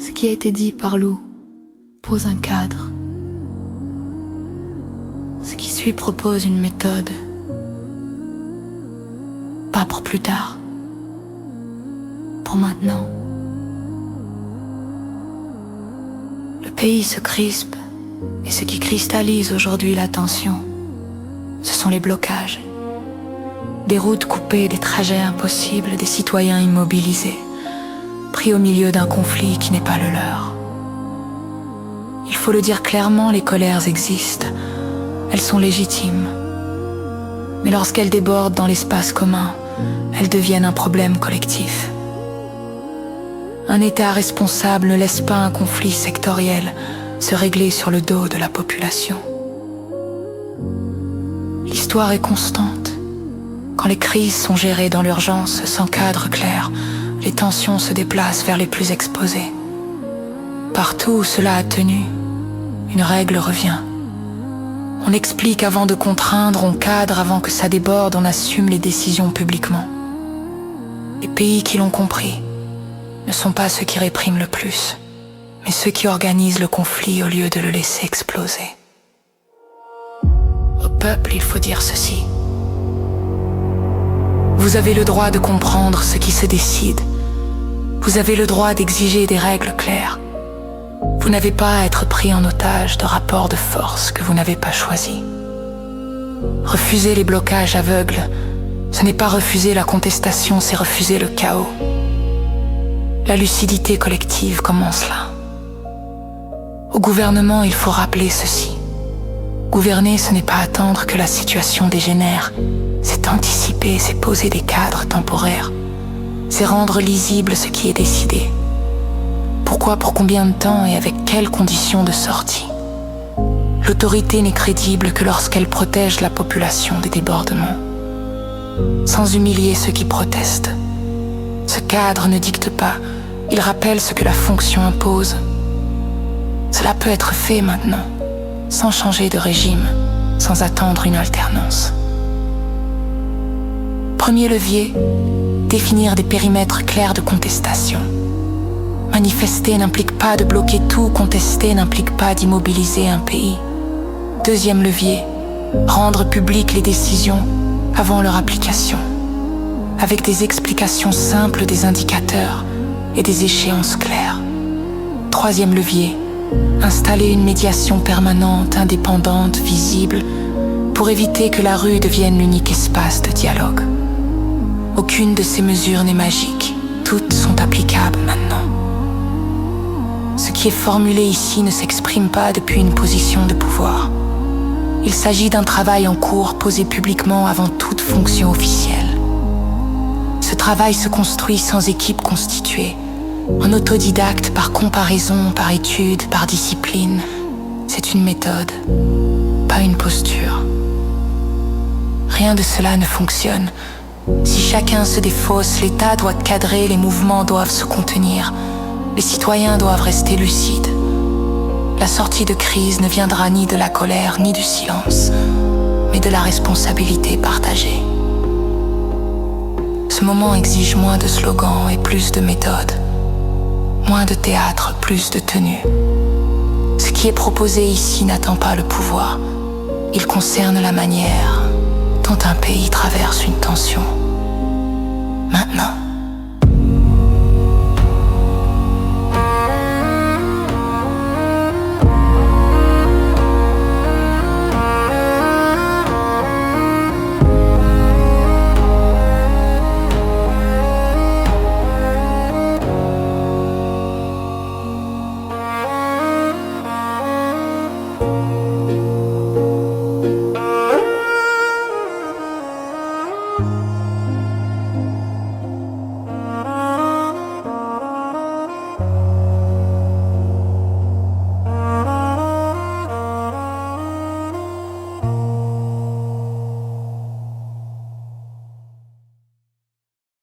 Ce qui a été dit par Lou pose un cadre. Ce qui suit propose une méthode. Pas pour plus tard. Pour maintenant. Le pays se crispe, et ce qui cristallise aujourd'hui l'attention, ce sont les blocages. Des routes coupées, des trajets impossibles, des citoyens immobilisés, pris au milieu d'un conflit qui n'est pas le leur. Il faut le dire clairement, les colères existent, elles sont légitimes. Mais lorsqu'elles débordent dans l'espace commun, elles deviennent un problème collectif. Un État responsable ne laisse pas un conflit sectoriel se régler sur le dos de la population. L'histoire est constante. Quand les crises sont gérées dans l'urgence, sans cadre clair, les tensions se déplacent vers les plus exposés. Partout où cela a tenu, une règle revient. On explique avant de contraindre, on cadre avant que ça déborde, on assume les décisions publiquement. Les pays qui l'ont compris ne sont pas ceux qui répriment le plus, mais ceux qui organisent le conflit au lieu de le laisser exploser. Au peuple, il faut dire ceci. Vous avez le droit de comprendre ce qui se décide. Vous avez le droit d'exiger des règles claires. Vous n'avez pas à être pris en otage de rapports de force que vous n'avez pas choisis. Refuser les blocages aveugles, ce n'est pas refuser la contestation, c'est refuser le chaos. La lucidité collective commence là. Au gouvernement, il faut rappeler ceci. Gouverner, ce n'est pas attendre que la situation dégénère. C'est anticiper, c'est poser des cadres temporaires. C'est rendre lisible ce qui est décidé. Pourquoi, pour combien de temps et avec quelles conditions de sortie? L'autorité n'est crédible que lorsqu'elle protège la population des débordements, sans humilier ceux qui protestent. Ce cadre ne dicte pas, il rappelle ce que la fonction impose. Cela peut être fait maintenant, sans changer de régime, sans attendre une alternance. Premier levier, définir des périmètres clairs de contestation. Manifester n'implique pas de bloquer tout, contester n'implique pas d'immobiliser un pays. Deuxième levier, rendre publiques les décisions avant leur application, avec des explications simples des indicateurs et des échéances claires. Troisième levier, installer une médiation permanente, indépendante, visible, pour éviter que la rue devienne l'unique espace de dialogue. Aucune de ces mesures n'est magique, toutes sont applicables maintenant. Ce qui est formulé ici ne s'exprime pas depuis une position de pouvoir. Il s'agit d'un travail en cours posé publiquement avant toute fonction officielle. Ce travail se construit sans équipe constituée, en autodidacte, par comparaison, par étude, par discipline. C'est une méthode, pas une posture. Rien de cela ne fonctionne. Si chacun se défausse, l'État doit cadrer, les mouvements doivent se contenir. Les citoyens doivent rester lucides. La sortie de crise ne viendra ni de la colère ni du silence, mais de la responsabilité partagée. Ce moment exige moins de slogans et plus de méthodes. Moins de théâtre, plus de tenue. Ce qui est proposé ici n'attend pas le pouvoir. Il concerne la manière dont un pays traverse une tension. Maintenant.